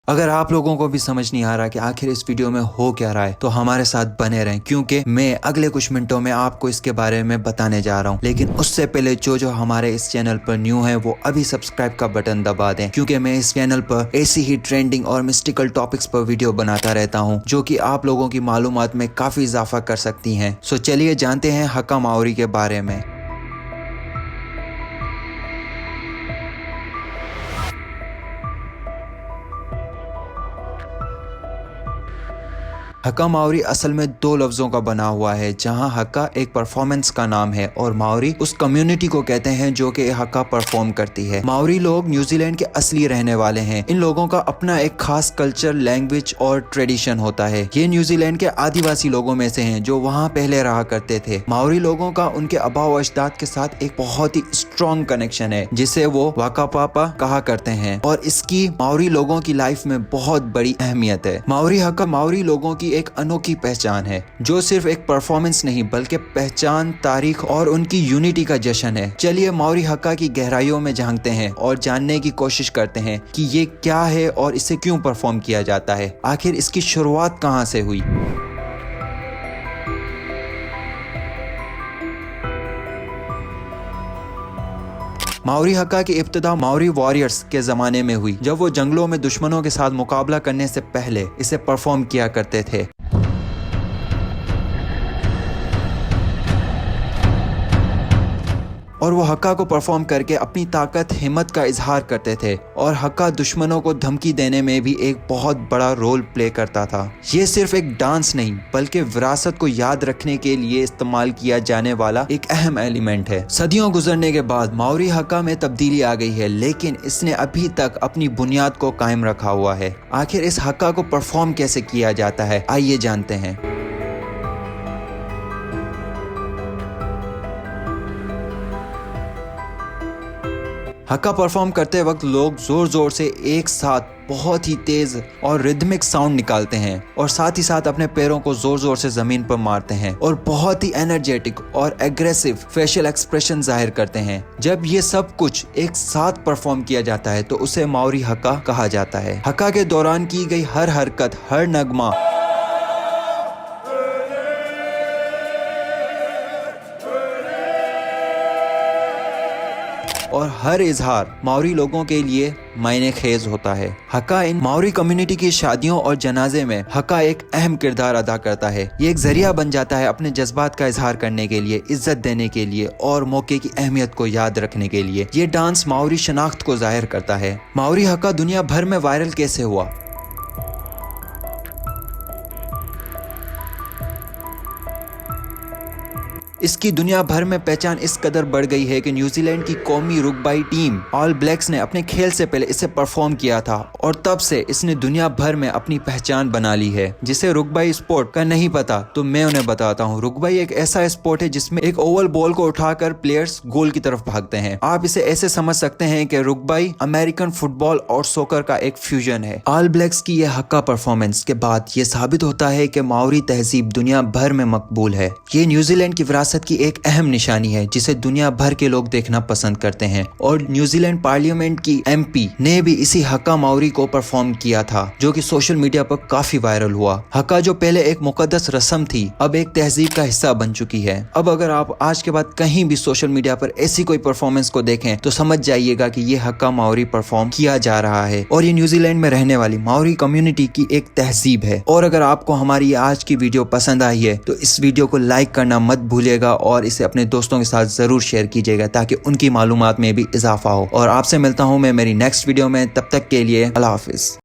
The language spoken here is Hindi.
अगर आप लोगों को भी समझ नहीं आ रहा कि आखिर इस वीडियो में हो क्या रहा है तो हमारे साथ बने रहें, क्योंकि मैं अगले कुछ मिनटों में आपको इसके बारे में बताने जा रहा हूँ। लेकिन उससे पहले जो हमारे इस चैनल पर न्यू है वो अभी सब्सक्राइब का बटन दबा दें, क्योंकि मैं इस चैनल पर ऐसी ही ट्रेंडिंग और मिस्टिकल टॉपिक्स पर वीडियो बनाता रहता हूँ जो कि आप लोगों की मालूमात में काफी इजाफा कर सकती हैं। सो चलिए जानते हैं हक्का माओरी के बारे में। हक्का माओरी असल में दो लफ्जों का बना हुआ है, जहां हक्का एक परफॉर्मेंस का नाम है और माओरी उस कम्युनिटी को कहते हैं जो कि हक्का परफॉर्म करती है। माओरी लोग न्यूजीलैंड के असली रहने वाले हैं। इन लोगों का अपना एक खास कल्चर, लैंग्वेज और ट्रेडिशन होता है। ये न्यूजीलैंड के आदिवासी लोगों में से हैं जो वहाँ पहले रहा करते थे। माओरी लोगों का उनके आबा व अजदाद के साथ एक बहुत ही स्ट्रॉन्ग कनेक्शन है जिसे वो वाकापापा कहा करते हैं, और इसकी माओरी लोगों की लाइफ में बहुत बड़ी अहमियत है। माओरी हक्का माओरी लोगों की एक अनोखी पहचान है जो सिर्फ एक परफॉर्मेंस नहीं बल्कि पहचान, तारीख और उनकी यूनिटी का जश्न है। चलिए माओरी हक्का की गहराइयों में झांकते हैं और जानने की कोशिश करते हैं कि ये क्या है और इसे क्यों परफॉर्म किया जाता है। आखिर इसकी शुरुआत कहां से हुई। माओरी हक्का की इब्तिदा माओरी वॉरियर्स के जमाने में हुई, जब वो जंगलों में दुश्मनों के साथ मुकाबला करने से पहले इसे परफॉर्म किया करते थे। और वो हक्का को परफॉर्म करके अपनी ताकत, हिम्मत का इजहार करते थे, और हक्का दुश्मनों को धमकी देने में भी एक बहुत बड़ा रोल प्ले करता था। ये सिर्फ एक डांस नहीं बल्कि विरासत को याद रखने के लिए इस्तेमाल किया जाने वाला एक अहम एलिमेंट है। सदियों गुजरने के बाद माओरी हक्का में तब्दीली आ गई है, लेकिन इसने अभी तक अपनी बुनियाद को कायम रखा हुआ है। आखिर इस हक्का को परफॉर्म कैसे किया जाता है, आइए जानते हैं। हक्का परफॉर्म करते वक्त लोग जोर जोर से एक साथ बहुत ही तेज और रिदमिक साउंड निकालते हैं, और साथ ही साथ अपने पैरों को जोर जोर से जमीन पर मारते हैं और बहुत ही एनर्जेटिक और एग्रेसिव फेशियल एक्सप्रेशन जाहिर करते हैं। जब ये सब कुछ एक साथ परफॉर्म किया जाता है तो उसे माओरी हक्का कहा जाता है। हक्का के दौरान की गई हर हरकत, हर नगमा और हर इजहार माओरी लोगों के लिए मायने खेज होता है। हक्का इन माओरी कम्युनिटी की शादियों और जनाजे में हक्का एक अहम किरदार अदा करता है। ये एक जरिया बन जाता है अपने जज्बात का इजहार करने के लिए, इज्जत देने के लिए और मौके की अहमियत को याद रखने के लिए। ये डांस माओरी शनाख्त को जाहिर करता है। माओरी हक्का दुनिया भर में वायरल कैसे हुआ। इसकी दुनिया भर में पहचान इस कदर बढ़ गई है कि न्यूजीलैंड की कौमी रुगबाई टीम ऑल ब्लैक्स ने अपने खेल से पहले इसे परफॉर्म किया था, और तब से इसने दुनिया भर में अपनी पहचान बना ली है। जिसे रुगबाई स्पोर्ट का नहीं पता तो मैं उन्हें बताता हूँ। रुगबाई एक ऐसा स्पोर्ट है जिसमें एक ओवल बॉल को उठाकर प्लेयर्स गोल की तरफ भागते हैं। आप इसे ऐसे समझ सकते हैं कि रुगबाई अमेरिकन फुटबॉल और सोकर का एक फ्यूजन है। ऑल ब्लैक्स की यह हक्का परफॉर्मेंस के बाद ये साबित होता है कि माओरी तहजीब दुनिया भर में मकबूल है। ये न्यूजीलैंड की विरासत की एक अहम निशानी है जिसे दुनिया भर के लोग देखना पसंद करते हैं, और न्यूजीलैंड पार्लियामेंट की एमपी ने भी इसी हक्का माओरी को परफॉर्म किया था, जो कि सोशल मीडिया पर काफी वायरल हुआ। हक्का जो पहले एक मुकद्दस रस्म थी अब एक तहजीब का हिस्सा बन चुकी है। अब अगर आप आज के बाद कहीं भी सोशल मीडिया पर ऐसी कोई परफॉर्मेंस को देखें तो समझ जाइएगा कि ये हक्का माओरी परफॉर्म किया जा रहा है, और ये न्यूजीलैंड में रहने वाली माओरी कम्युनिटी की एक तहजीब है। और अगर आपको हमारी आज की वीडियो पसंद आई है तो इस वीडियो को लाइक करना मत भूलिएगा और इसे अपने दोस्तों के साथ जरूर शेयर कीजिएगा ताकि उनकी मालूमात में भी इजाफा हो। और आपसे मिलता हूं मैं मेरी नेक्स्ट वीडियो में, तब तक के लिए अल्लाह हाफिज।